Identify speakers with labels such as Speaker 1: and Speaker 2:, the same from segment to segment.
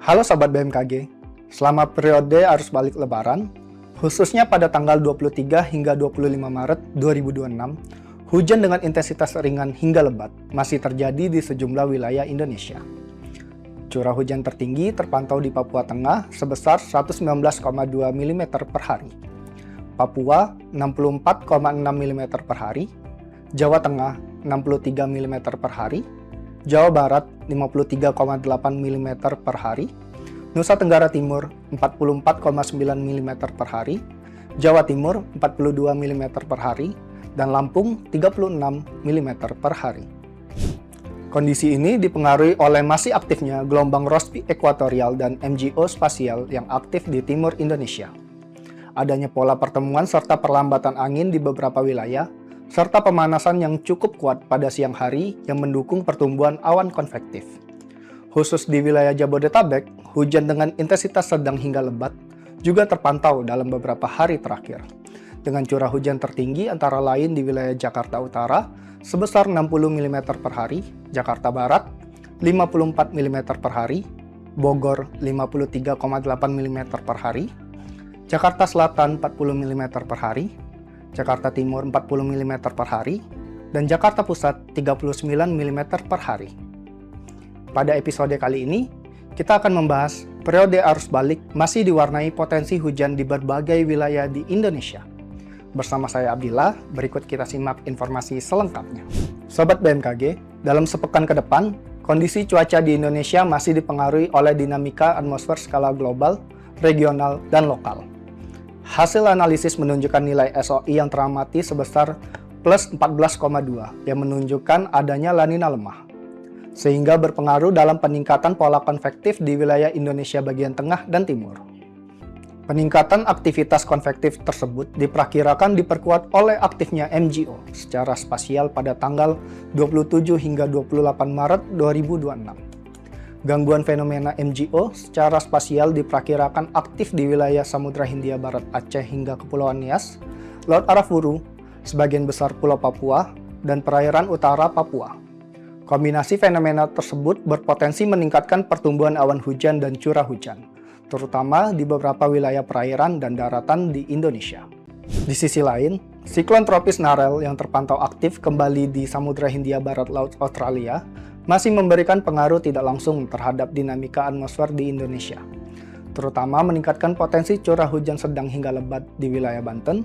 Speaker 1: Halo Sobat BMKG, selama periode arus balik Lebaran, khususnya pada tanggal 23 hingga 25 Maret 2026, hujan dengan intensitas ringan hingga lebat masih terjadi di sejumlah wilayah Indonesia. Curah hujan tertinggi terpantau di Papua Tengah sebesar 119,2 mm per hari, Papua 64,6 mm per hari, Jawa Tengah 63 mm per hari, Jawa Barat 53,8 mm per hari, Nusa Tenggara Timur 44,9 mm per hari, Jawa Timur 42 mm per hari, dan Lampung 36 mm per hari. Kondisi ini dipengaruhi oleh masih aktifnya gelombang Rossby ekuatorial dan MGO spasial yang aktif di timur Indonesia. Adanya pola pertemuan serta perlambatan angin di beberapa wilayah, serta pemanasan yang cukup kuat pada siang hari yang mendukung pertumbuhan awan konvektif. Khusus di wilayah Jabodetabek, hujan dengan intensitas sedang hingga lebat juga terpantau dalam beberapa hari terakhir, dengan curah hujan tertinggi antara lain di wilayah Jakarta Utara sebesar 60 mm per hari, Jakarta Barat 54 mm per hari, Bogor 53,8 mm per hari, Jakarta Selatan 40 mm per hari, Jakarta Timur 40 mm per hari, dan Jakarta Pusat 39 mm per hari. Pada episode kali ini, kita akan membahas periode arus balik masih diwarnai potensi hujan di berbagai wilayah di Indonesia. Bersama saya Abdillah, berikut kita simak informasi selengkapnya. Sobat BMKG, dalam sepekan ke depan, kondisi cuaca di Indonesia masih dipengaruhi oleh dinamika atmosfer skala global, regional, dan lokal. Hasil analisis menunjukkan nilai SOI yang teramati sebesar plus 14,2 yang menunjukkan adanya La Nina lemah, sehingga berpengaruh dalam peningkatan pola konvektif di wilayah Indonesia bagian tengah dan timur. Peningkatan aktivitas konvektif tersebut diperkirakan diperkuat oleh aktifnya MGO secara spasial pada tanggal 27 hingga 28 Maret 2026. Gangguan fenomena MGO secara spasial diperkirakan aktif di wilayah Samudra Hindia Barat Aceh hingga Kepulauan Nias, Laut Arafuru, sebagian besar Pulau Papua, dan perairan utara Papua. Kombinasi fenomena tersebut berpotensi meningkatkan pertumbuhan awan hujan dan curah hujan, terutama di beberapa wilayah perairan dan daratan di Indonesia. Di sisi lain, siklon tropis Narel yang terpantau aktif kembali di Samudra Hindia Barat Laut Australia masih memberikan pengaruh tidak langsung terhadap dinamika atmosfer di Indonesia, terutama meningkatkan potensi curah hujan sedang hingga lebat di wilayah Banten,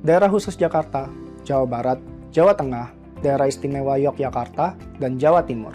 Speaker 1: daerah khusus Jakarta, Jawa Barat, Jawa Tengah, daerah istimewa Yogyakarta, dan Jawa Timur.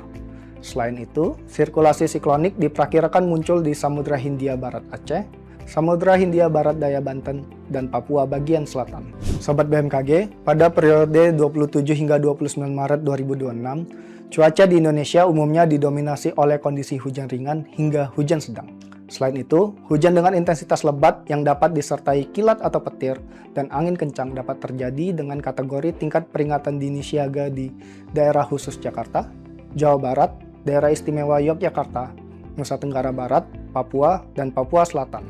Speaker 1: Selain itu, sirkulasi siklonik diperkirakan muncul di Samudra Hindia Barat Aceh, Samudra Hindia Barat Daya Banten, dan Papua bagian selatan. Sobat BMKG, pada periode 27 hingga 29 Maret 2026, cuaca di Indonesia umumnya didominasi oleh kondisi hujan ringan hingga hujan sedang. Selain itu, hujan dengan intensitas lebat yang dapat disertai kilat atau petir dan angin kencang dapat terjadi dengan kategori tingkat peringatan dini siaga di daerah khusus Jakarta, Jawa Barat, daerah istimewa Yogyakarta, Nusa Tenggara Barat, Papua, dan Papua Selatan.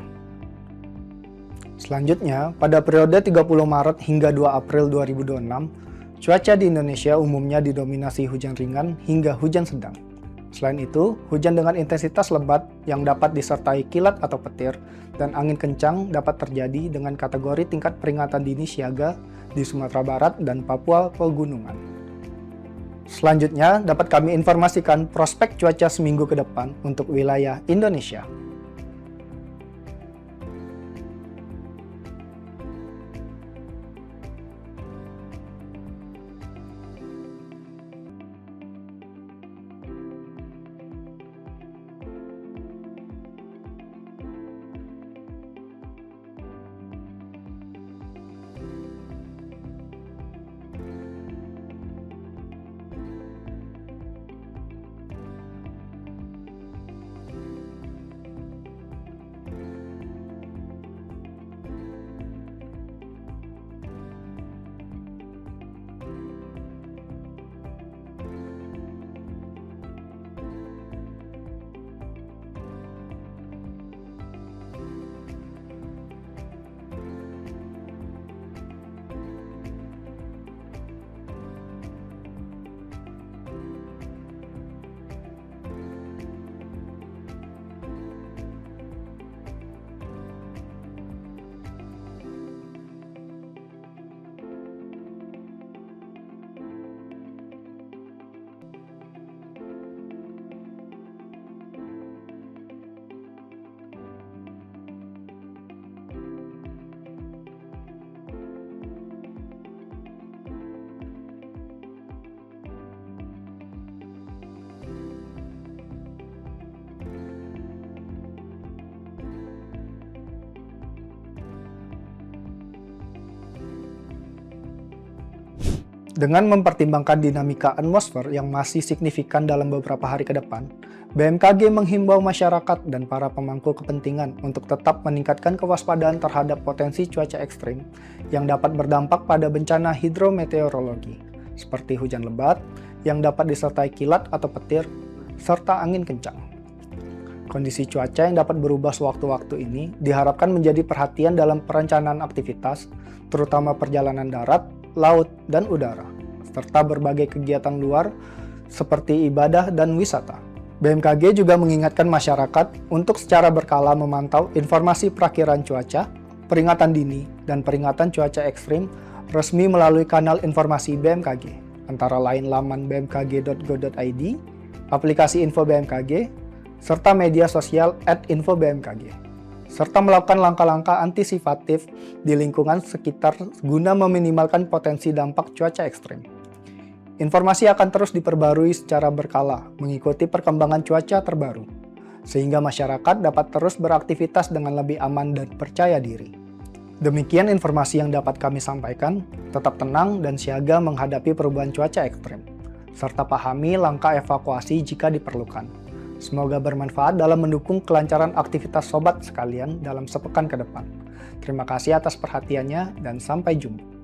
Speaker 1: Selanjutnya, pada periode 30 Maret hingga 2 April 2026, cuaca di Indonesia umumnya didominasi hujan ringan hingga hujan sedang. Selain itu, hujan dengan intensitas lebat yang dapat disertai kilat atau petir dan angin kencang dapat terjadi dengan kategori tingkat peringatan dini siaga di Sumatera Barat dan Papua Pegunungan. Selanjutnya, dapat kami informasikan prospek cuaca seminggu ke depan untuk wilayah Indonesia. Dengan mempertimbangkan dinamika atmosfer yang masih signifikan dalam beberapa hari ke depan, BMKG menghimbau masyarakat dan para pemangku kepentingan untuk tetap meningkatkan kewaspadaan terhadap potensi cuaca ekstrim yang dapat berdampak pada bencana hidrometeorologi, seperti hujan lebat yang dapat disertai kilat atau petir, serta angin kencang. Kondisi cuaca yang dapat berubah sewaktu-waktu ini diharapkan menjadi perhatian dalam perencanaan aktivitas, terutama perjalanan darat, laut, dan udara, serta berbagai kegiatan luar seperti ibadah dan wisata. BMKG juga mengingatkan masyarakat untuk secara berkala memantau informasi perakiraan cuaca, peringatan dini, dan peringatan cuaca ekstrim resmi melalui kanal informasi BMKG, antara lain laman bmkg.go.id, aplikasi info BMKG, serta media sosial @info-bmkg, serta melakukan langkah-langkah antisipatif di lingkungan sekitar guna meminimalkan potensi dampak cuaca ekstrim. Informasi akan terus diperbarui secara berkala mengikuti perkembangan cuaca terbaru, sehingga masyarakat dapat terus beraktivitas dengan lebih aman dan percaya diri. Demikian informasi yang dapat kami sampaikan, tetap tenang dan siaga menghadapi perubahan cuaca ekstrim, serta pahami langkah evakuasi jika diperlukan. Semoga bermanfaat dalam mendukung kelancaran aktivitas sobat sekalian dalam sepekan ke depan. Terima kasih atas perhatiannya dan sampai jumpa.